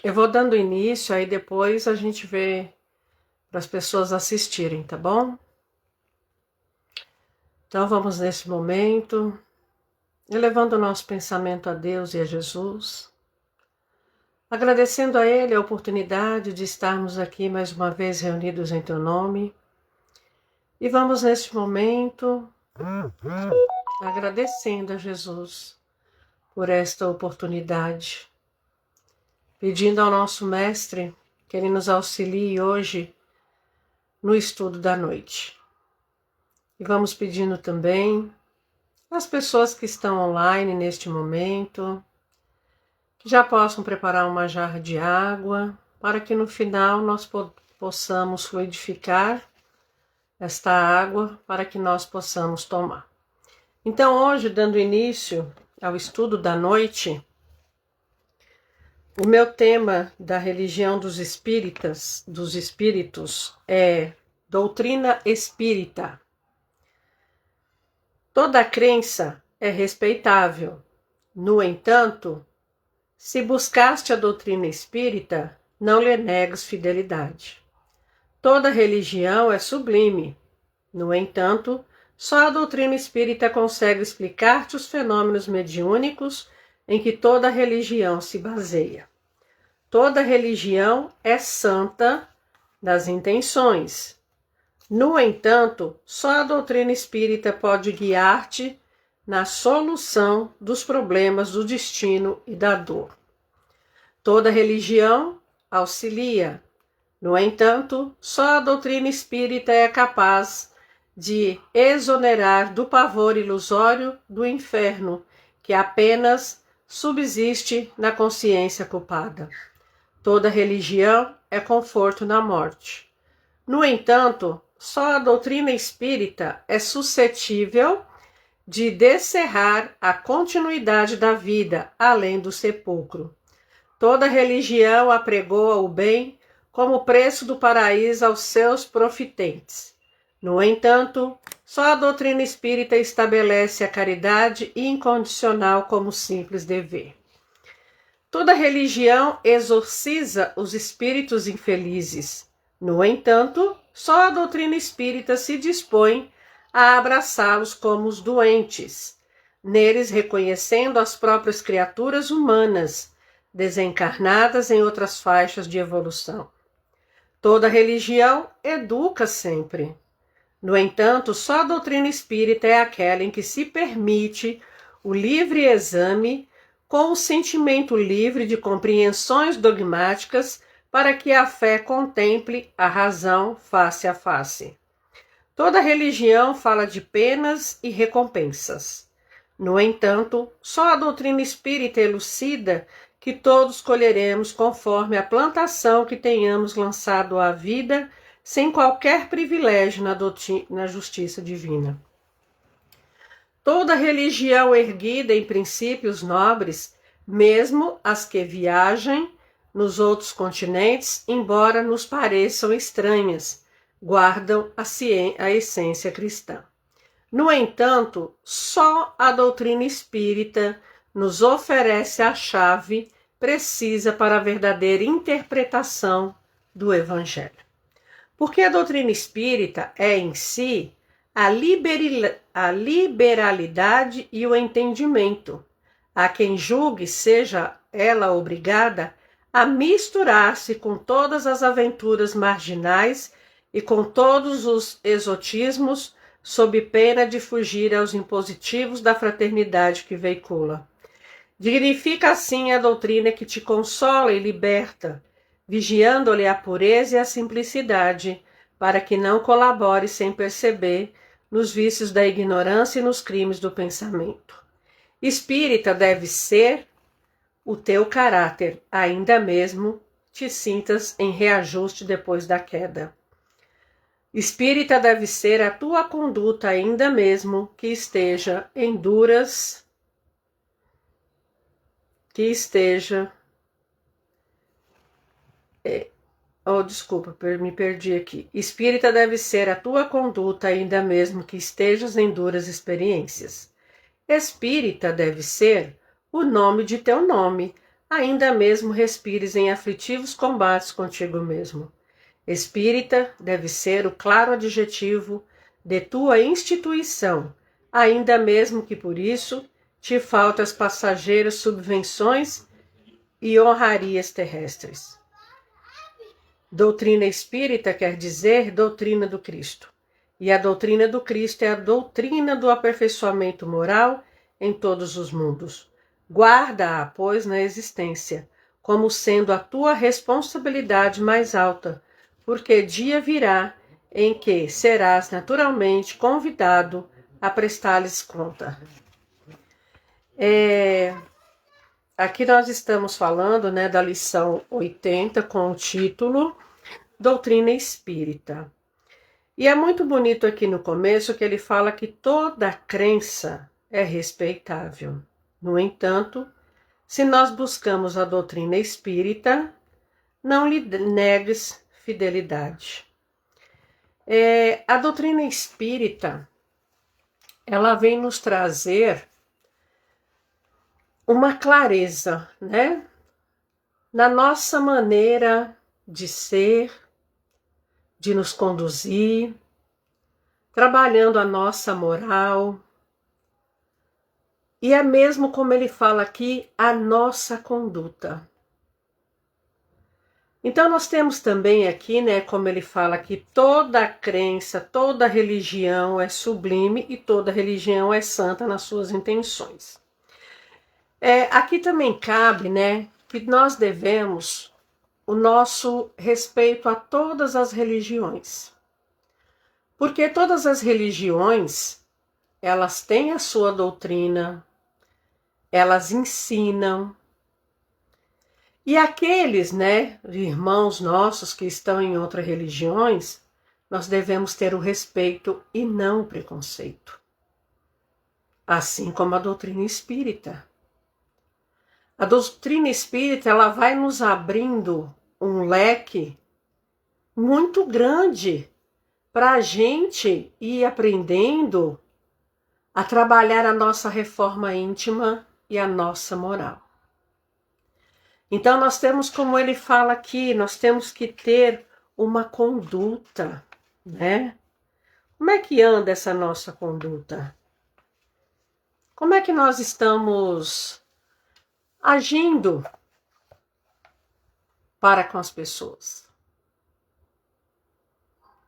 Eu vou dando início, aí depois a gente vê para as pessoas assistirem, tá bom? Então vamos nesse momento, elevando o nosso pensamento a Deus e a Jesus, agradecendo a Ele a oportunidade de estarmos aqui mais uma vez reunidos em Teu nome. E vamos neste momento agradecendo a Jesus por esta oportunidade, pedindo ao nosso Mestre que Ele nos auxilie hoje no estudo da noite. E vamos pedindo também às pessoas que estão online neste momento, que já possam preparar uma jarra de água, para que no final nós possamos fluidificar esta água, para que nós possamos tomar. Então hoje, dando início ao estudo da noite, o meu tema da religião dos espíritos, é doutrina espírita. Toda crença é respeitável. No entanto, se buscaste a doutrina espírita, não lhe negues fidelidade. Toda religião é sublime. No entanto, só a doutrina espírita consegue explicar-te os fenômenos mediúnicos em que toda religião se baseia. Toda religião é santa das intenções. No entanto, só a doutrina espírita pode guiar-te na solução dos problemas do destino e da dor. Toda religião auxilia. No entanto, só a doutrina espírita é capaz de exonerar do pavor ilusório do inferno, que apenas subsiste na consciência culpada. Toda religião é conforto na morte. No entanto, só a doutrina espírita é suscetível de descerrar a continuidade da vida além do sepulcro. Toda religião apregoa o bem como preço do paraíso aos seus profitentes. No entanto, só a doutrina espírita estabelece a caridade incondicional como simples dever. Toda religião exorciza os espíritos infelizes. No entanto, só a doutrina espírita se dispõe a abraçá-los como os doentes, neles reconhecendo as próprias criaturas humanas, desencarnadas em outras faixas de evolução. Toda religião educa sempre. No entanto, só a doutrina espírita é aquela em que se permite o livre exame com o sentimento livre de compreensões dogmáticas para que a fé contemple a razão face a face. Toda religião fala de penas e recompensas. No entanto, só a doutrina espírita elucida que todos colheremos conforme a plantação que tenhamos lançado à vida, sem qualquer privilégio na justiça divina. Toda religião erguida em princípios nobres, mesmo as que viajem nos outros continentes, embora nos pareçam estranhas, guardam a essência cristã. No entanto, só a doutrina espírita nos oferece a chave precisa para a verdadeira interpretação do Evangelho. Porque a doutrina espírita é em si a liberalidade e o entendimento. Há quem julgue seja ela obrigada a misturar-se com todas as aventuras marginais e com todos os exotismos, sob pena de fugir aos impositivos da fraternidade que veicula. Dignifica assim a doutrina que te consola e liberta, vigiando-lhe a pureza e a simplicidade, para que não colabore sem perceber nos vícios da ignorância e nos crimes do pensamento. Espírita deve ser o teu caráter, ainda mesmo te sintas em reajuste depois da queda. Espírita deve ser a tua conduta, ainda mesmo que esteja em duras, me perdi aqui. Espírita deve ser a tua conduta, ainda mesmo que estejas em duras experiências. Espírita deve ser o nome de teu nome, ainda mesmo respires em aflitivos combates contigo mesmo. Espírita deve ser o claro adjetivo de tua instituição, ainda mesmo que por isso te faltem as passageiras subvenções e honrarias terrestres. Doutrina espírita quer dizer doutrina do Cristo. E a doutrina do Cristo é a doutrina do aperfeiçoamento moral em todos os mundos. Guarda-a, pois, na existência, como sendo a tua responsabilidade mais alta, porque dia virá em que serás naturalmente convidado a prestar-lhes conta. Aqui nós estamos falando, da lição 80 com o título Doutrina Espírita. E é muito bonito aqui no começo que ele fala que toda crença é respeitável. No entanto, se nós buscamos a doutrina espírita, não lhe negues fidelidade. A doutrina espírita, ela vem nos trazer uma clareza, na nossa maneira de ser, de nos conduzir, trabalhando a nossa moral. E é mesmo como ele fala aqui, a nossa conduta. Então nós temos também aqui, como ele fala aqui, toda crença, toda religião é sublime e toda religião é santa nas suas intenções. Aqui também cabe, que nós devemos o nosso respeito a todas as religiões. Porque todas as religiões, elas têm a sua doutrina, elas ensinam. E aqueles, irmãos nossos que estão em outras religiões, nós devemos ter o respeito e não o preconceito. Assim como a doutrina espírita. A doutrina espírita, ela vai nos abrindo um leque muito grande para a gente ir aprendendo a trabalhar a nossa reforma íntima e a nossa moral. Então nós temos, como ele fala aqui, nós temos que ter uma conduta, Como é que anda essa nossa conduta? Como é que nós estamos agindo para com as pessoas?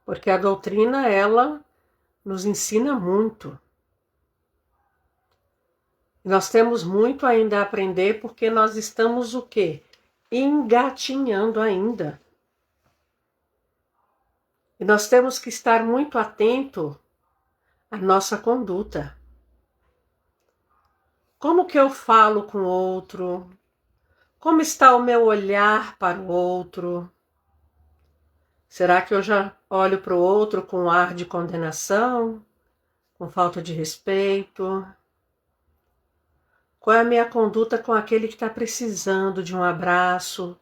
Porque a doutrina, ela nos ensina muito. Nós temos muito ainda a aprender porque nós estamos o quê? Engatinhando ainda. E nós temos que estar muito atento à nossa conduta. Como que eu falo com o outro? Como está o meu olhar para o outro? Será que eu já olho para o outro com ar de condenação? Com falta de respeito? Qual é a minha conduta com aquele que está precisando de um abraço,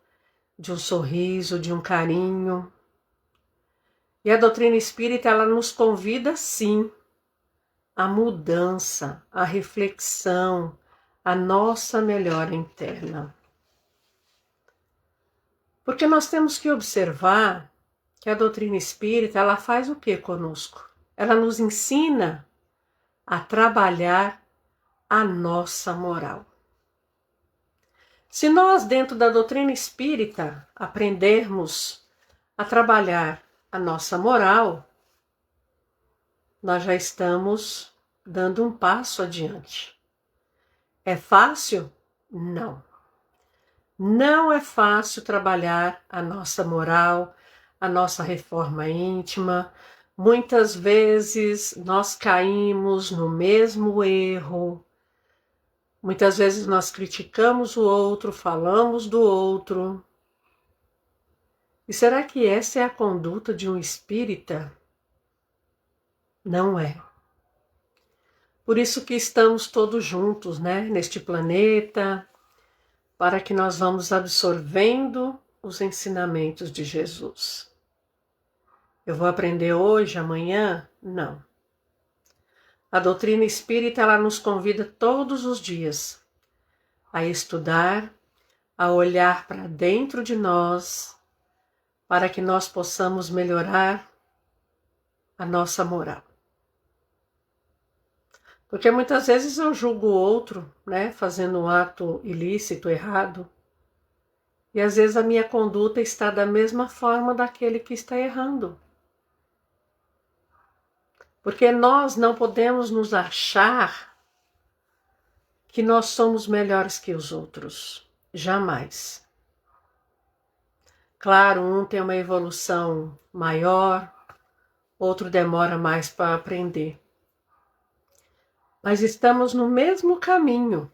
de um sorriso, de um carinho? E a doutrina espírita, ela nos convida, sim, à mudança, à reflexão, à nossa melhora interna. Porque nós temos que observar que a doutrina espírita, ela faz o que conosco? Ela nos ensina a trabalhar a nossa moral. Se nós, dentro da doutrina espírita, aprendermos a trabalhar a nossa moral, nós já estamos dando um passo adiante. É fácil? Não. Não é fácil trabalhar a nossa moral, a nossa reforma íntima. Muitas vezes nós caímos no mesmo erro. Muitas vezes nós criticamos o outro, falamos do outro. E será que essa é a conduta de um espírita? Não é. Por isso que estamos todos juntos, neste planeta, para que nós vamos absorvendo os ensinamentos de Jesus. Eu vou aprender hoje, amanhã? Não. A doutrina espírita, ela nos convida todos os dias a estudar, a olhar para dentro de nós, para que nós possamos melhorar a nossa moral. Porque muitas vezes eu julgo o outro, né, fazendo um ato ilícito, errado, e às vezes a minha conduta está da mesma forma daquele que está errando. Porque nós não podemos nos achar que nós somos melhores que os outros. Jamais. Claro, um tem uma evolução maior, outro demora mais para aprender. Mas estamos no mesmo caminho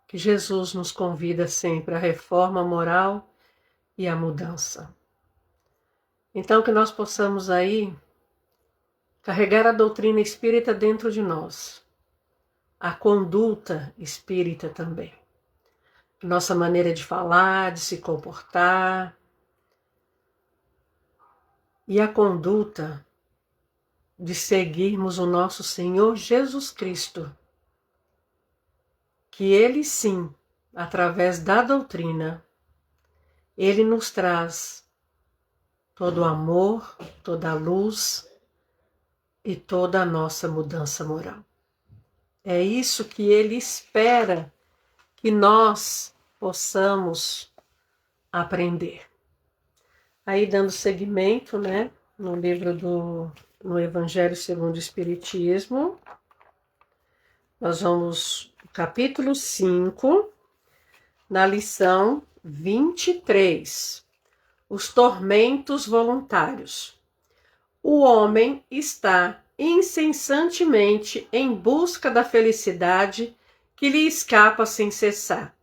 que Jesus nos convida sempre, a reforma moral e a mudança. Então que nós possamos aí carregar a doutrina espírita dentro de nós, a conduta espírita também, nossa maneira de falar, de se comportar, e a conduta de seguirmos o nosso Senhor Jesus Cristo, que Ele sim, através da doutrina, Ele nos traz todo o amor, toda a luz e toda a nossa mudança moral. É isso que Ele espera que nós possamos aprender. Aí dando seguimento, né, no livro no Evangelho segundo o Espiritismo, nós vamos no capítulo 5, na lição 23, os tormentos voluntários. O homem está incessantemente em busca da felicidade que lhe escapa sem cessar,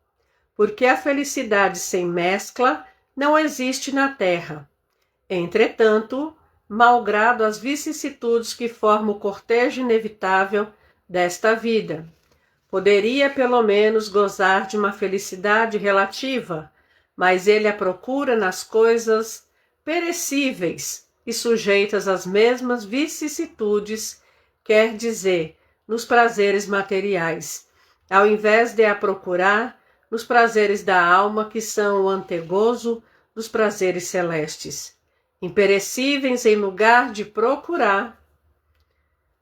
porque a felicidade sem mescla não existe na terra. Entretanto, malgrado as vicissitudes que formam o cortejo inevitável desta vida, poderia pelo menos gozar de uma felicidade relativa, mas ele a procura nas coisas perecíveis e sujeitas às mesmas vicissitudes, quer dizer, nos prazeres materiais, ao invés de a procurar nos prazeres da alma, que são o antegozo dos prazeres celestes, imperecíveis em lugar de procurar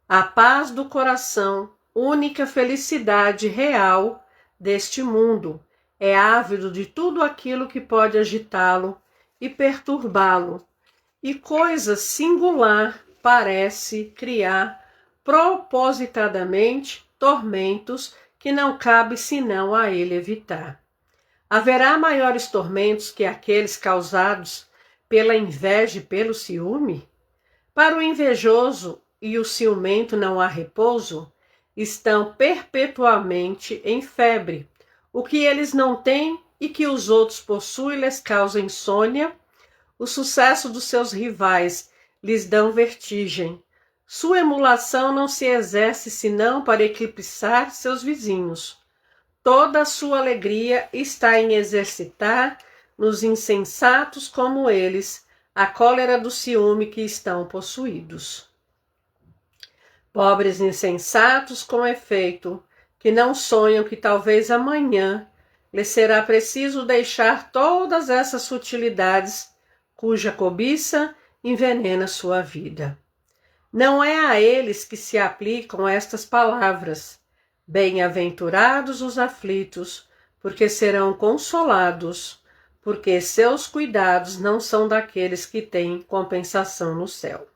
a paz do coração, única felicidade real deste mundo. É ávido de tudo aquilo que pode agitá-lo e perturbá-lo, e coisa singular parece criar propositadamente tormentos que não cabe senão a ele evitar. Haverá maiores tormentos que aqueles causados pela inveja e pelo ciúme? Para o invejoso e o ciumento não há repouso, estão perpetuamente em febre. O que eles não têm e que os outros possuem lhes causa insônia. O sucesso dos seus rivais lhes dão vertigem. Sua emulação não se exerce senão para eclipsar seus vizinhos. Toda a sua alegria está em exercitar nos insensatos como eles a cólera do ciúme que estão possuídos. Pobres insensatos, com efeito, que não sonham que talvez amanhã lhes será preciso deixar todas essas sutilidades cuja cobiça envenena sua vida. Não é a eles que se aplicam estas palavras: bem-aventurados os aflitos, porque serão consolados, porque seus cuidados não são daqueles que têm compensação no céu.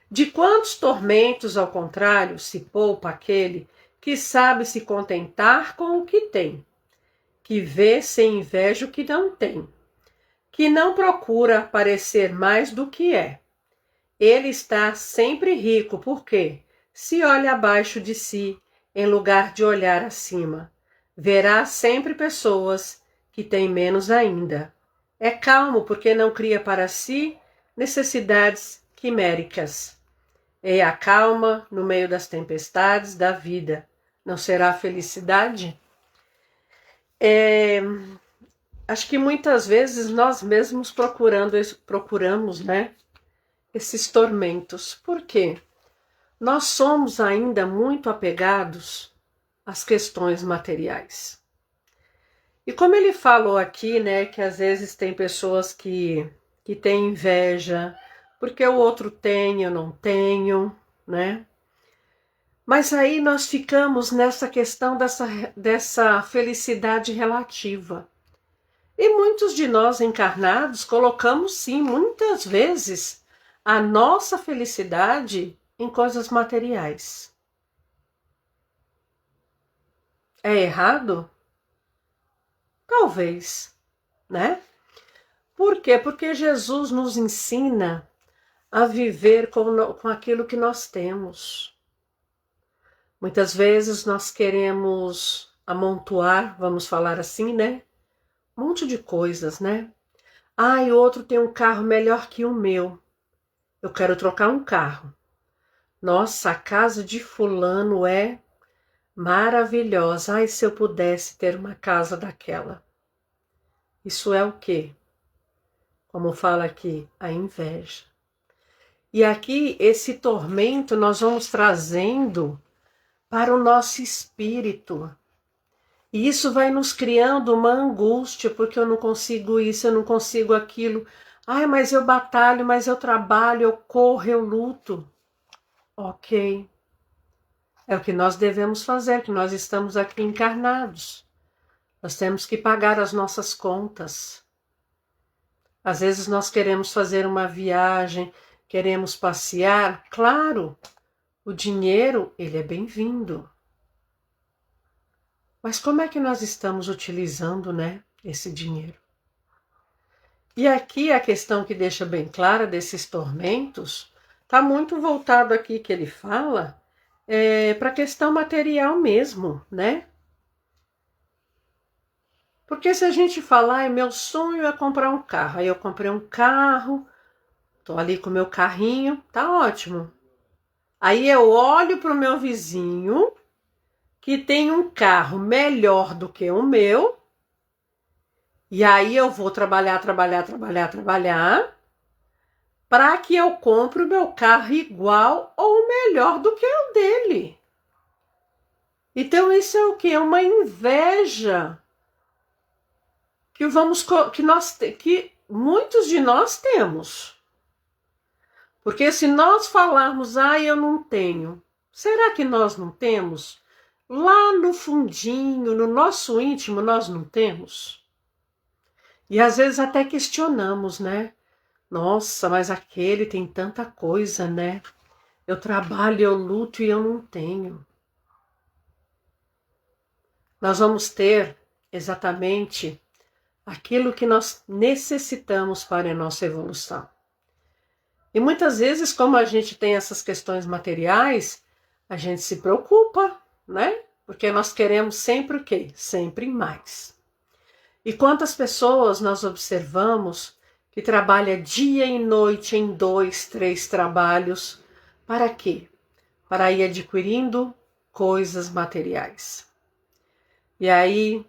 De quantos tormentos, ao contrário, se poupa aquele que sabe se contentar com o que tem, que vê sem inveja o que não tem, que não procura parecer mais do que é. Ele está sempre rico, porque, se olha abaixo de si, em lugar de olhar acima, verá sempre pessoas que têm menos ainda. É calmo, porque não cria para si necessidades quiméricas. E a calma no meio das tempestades da vida. Não será felicidade? Acho que muitas vezes nós mesmos procuramos, né, esses tormentos. Por quê? Nós somos ainda muito apegados às questões materiais. E como ele falou aqui, né, que às vezes tem pessoas que têm inveja, porque o outro tem, eu não tenho, né? Mas aí nós ficamos nessa questão dessa felicidade relativa. E muitos de nós encarnados colocamos, sim, muitas vezes, a nossa felicidade em coisas materiais. É errado? Talvez, né? Por quê? Porque Jesus nos ensina a viver com aquilo que nós temos. Muitas vezes nós queremos amontoar, vamos falar assim, né? Um monte de coisas, né? Ah, e o outro tem um carro melhor que o meu. Eu quero trocar um carro. Nossa, a casa de fulano é maravilhosa. Ai, se eu pudesse ter uma casa daquela. Isso é o quê? Como fala aqui, a inveja. E aqui, esse tormento nós vamos trazendo para o nosso espírito. E isso vai nos criando uma angústia, porque eu não consigo isso, eu não consigo aquilo. Ai, mas eu batalho, mas eu trabalho, eu corro, eu luto. Ok. É o que nós devemos fazer, que nós estamos aqui encarnados. Nós temos que pagar as nossas contas. Às vezes nós queremos fazer uma viagem, queremos passear. Claro, o dinheiro, ele é bem-vindo. Mas como é que nós estamos utilizando, né, esse dinheiro? E aqui a questão que deixa bem clara desses tormentos, está muito voltado aqui que ele fala, para a questão material mesmo, né? Porque se a gente falar, meu sonho é comprar um carro, aí eu comprei um carro, tô ali com o meu carrinho, tá ótimo. Aí eu olho para o meu vizinho, que tem um carro melhor do que o meu, e aí eu vou trabalhar, para que eu compre o meu carro igual ou melhor do que o dele. Então isso é o quê? É uma inveja que muitos de nós temos. Porque se nós falarmos, eu não tenho, será que nós não temos? Lá no fundinho, no nosso íntimo, nós não temos? E às vezes até questionamos, né? Nossa, mas aquele tem tanta coisa, né? Eu trabalho, eu luto e eu não tenho. Nós vamos ter exatamente aquilo que nós necessitamos para a nossa evolução. E muitas vezes, como a gente tem essas questões materiais, a gente se preocupa, né? Porque nós queremos sempre o quê? Sempre mais. E quantas pessoas nós observamos que trabalha dia e noite em 2, 3 trabalhos, para quê? Para ir adquirindo coisas materiais. E aí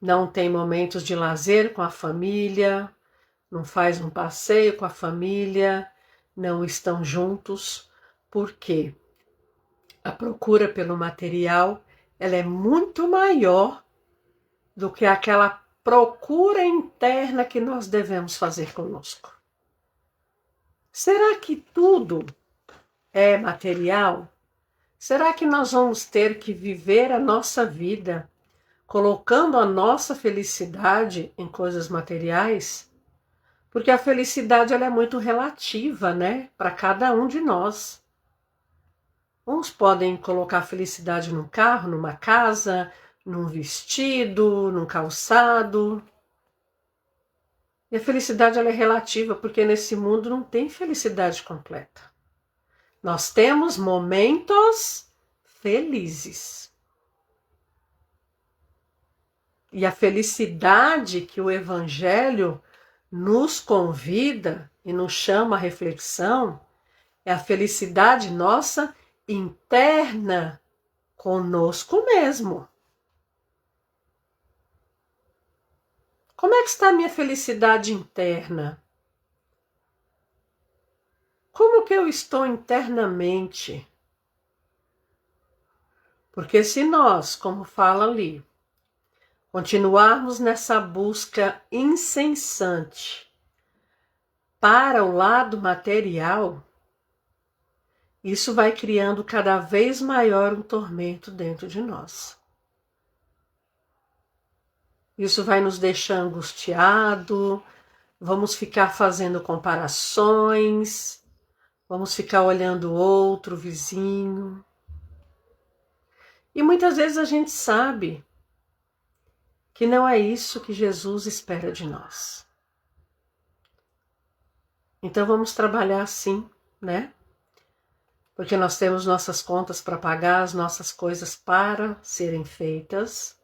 não tem momentos de lazer com a família, não faz um passeio com a família, não estão juntos. Por quê? A procura pelo material, ela é muito maior do que aquela procura interna que nós devemos fazer conosco. Será que tudo é material? Será que nós vamos ter que viver a nossa vida colocando a nossa felicidade em coisas materiais? Porque a felicidade ela é muito relativa, né? Para cada um de nós. Uns podem colocar felicidade num carro, numa casa, num vestido, num calçado. E a felicidade ela é relativa, porque nesse mundo não tem felicidade completa. Nós temos momentos felizes. E a felicidade que o Evangelho nos convida e nos chama à reflexão é a felicidade nossa interna conosco mesmo. Como é que está a minha felicidade interna? Como que eu estou internamente? Porque se nós, como fala ali, continuarmos nessa busca incessante para o lado material, isso vai criando cada vez maior um tormento dentro de nós. Isso vai nos deixar angustiado, vamos ficar fazendo comparações, vamos ficar olhando o outro, o vizinho. E muitas vezes a gente sabe que não é isso que Jesus espera de nós. Então vamos trabalhar assim, né? Porque nós temos nossas contas para pagar, as nossas coisas para serem feitas,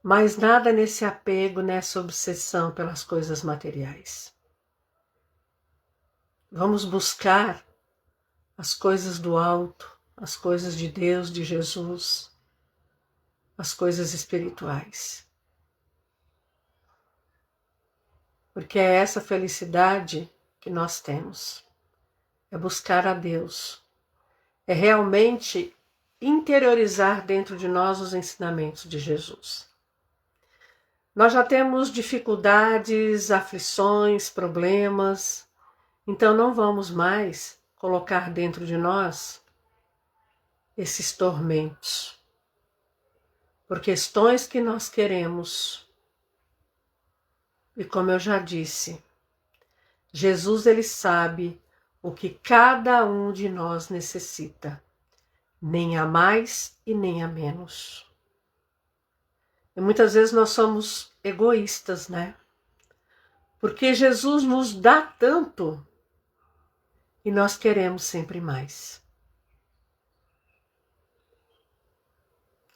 mas nada nesse apego, nessa obsessão pelas coisas materiais. Vamos buscar as coisas do alto, as coisas de Deus, de Jesus, as coisas espirituais. Porque é essa felicidade que nós temos. É buscar a Deus. É realmente interiorizar dentro de nós os ensinamentos de Jesus. Nós já temos dificuldades, aflições, problemas, então não vamos mais colocar dentro de nós esses tormentos, por questões que nós queremos. E como eu já disse, Jesus ele sabe o que cada um de nós necessita, nem a mais e nem a menos. E muitas vezes nós somos egoístas, né? Porque Jesus nos dá tanto e nós queremos sempre mais.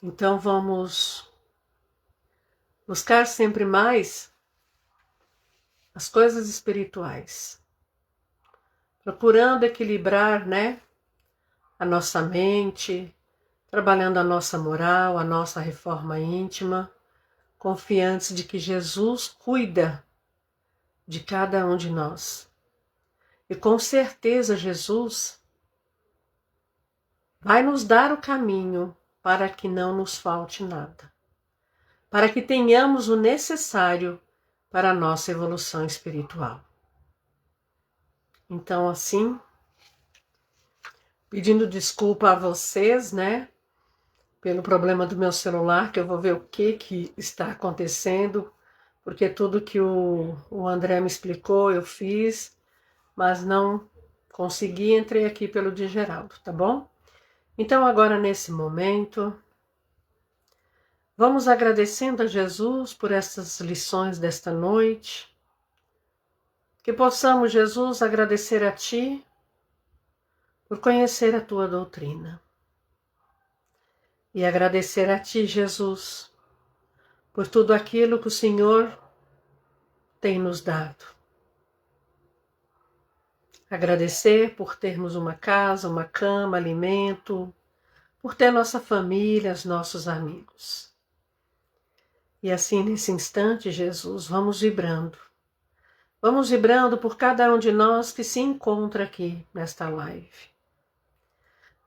Então vamos buscar sempre mais as coisas espirituais, procurando equilibrar, né, a nossa mente, trabalhando a nossa moral, a nossa reforma íntima, confiantes de que Jesus cuida de cada um de nós. E com certeza Jesus vai nos dar o caminho para que não nos falte nada, para que tenhamos o necessário para a nossa evolução espiritual. Então, assim, pedindo desculpa a vocês, né, pelo problema do meu celular, que eu vou ver o que está acontecendo, porque tudo que o André me explicou eu fiz, mas não consegui, entrei aqui pelo de Geraldo, tá bom? Então agora nesse momento, vamos agradecendo a Jesus por essas lições desta noite, que possamos, Jesus, agradecer a Ti por conhecer a Tua doutrina. E agradecer a Ti, Jesus, por tudo aquilo que o Senhor tem nos dado. Agradecer por termos uma casa, uma cama, alimento, por ter nossa família, os nossos amigos. E assim, nesse instante, Jesus, vamos vibrando. Vamos vibrando por cada um de nós que se encontra aqui nesta live.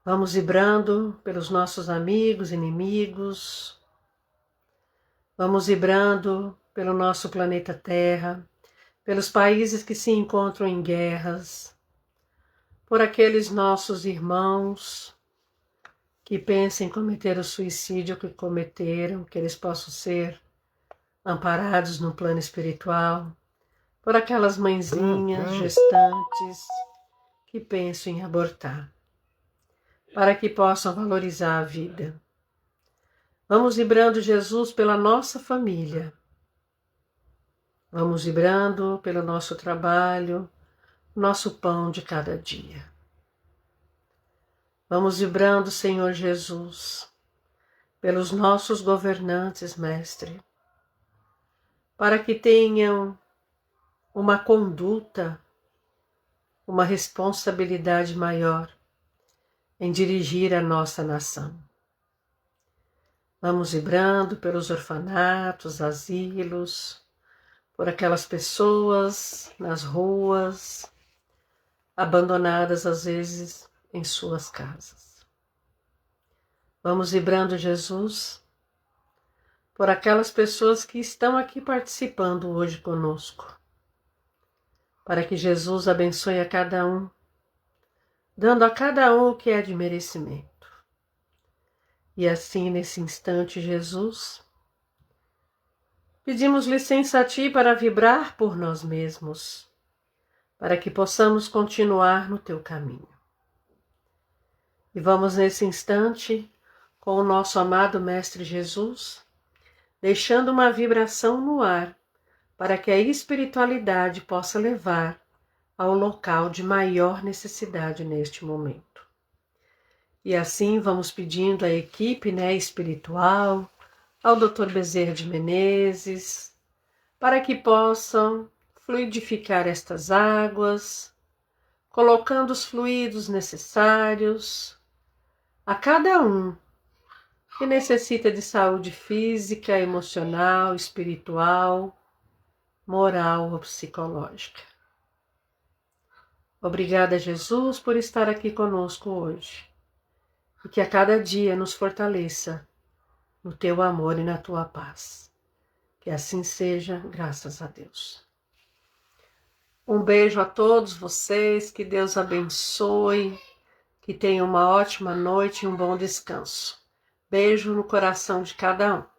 Vamos vibrando pelos nossos amigos, inimigos. Vamos vibrando pelo nosso planeta Terra, pelos países que se encontram em guerras, por aqueles nossos irmãos que pensam em cometer o suicídio que cometeram, que eles possam ser amparados no plano espiritual, por aquelas mãezinhas gestantes que pensam em abortar, para que possam valorizar a vida. Vamos vibrando, Jesus, pela nossa família. Vamos vibrando pelo nosso trabalho, nosso pão de cada dia. Vamos vibrando, Senhor Jesus, pelos nossos governantes, Mestre, para que tenham uma conduta, uma responsabilidade maior em dirigir a nossa nação. Vamos vibrando pelos orfanatos, asilos, por aquelas pessoas nas ruas, abandonadas às vezes em suas casas. Vamos vibrando, Jesus, por aquelas pessoas que estão aqui participando hoje conosco, para que Jesus abençoe a cada um, dando a cada um o que é de merecimento. E assim, nesse instante, Jesus, pedimos licença a Ti para vibrar por nós mesmos, para que possamos continuar no Teu caminho. E vamos nesse instante, com o nosso amado Mestre Jesus, deixando uma vibração no ar, para que a espiritualidade possa levar ao local de maior necessidade neste momento. E assim vamos pedindo à equipe espiritual, ao Dr. Bezerra de Menezes, para que possam fluidificar estas águas, colocando os fluidos necessários a cada um que necessita de saúde física, emocional, espiritual, moral ou psicológica. Obrigada, Jesus, por estar aqui conosco hoje. E que a cada dia nos fortaleça no Teu amor e na Tua paz. Que assim seja, graças a Deus. Um beijo a todos vocês, que Deus abençoe, que tenham uma ótima noite e um bom descanso. Beijo no coração de cada um.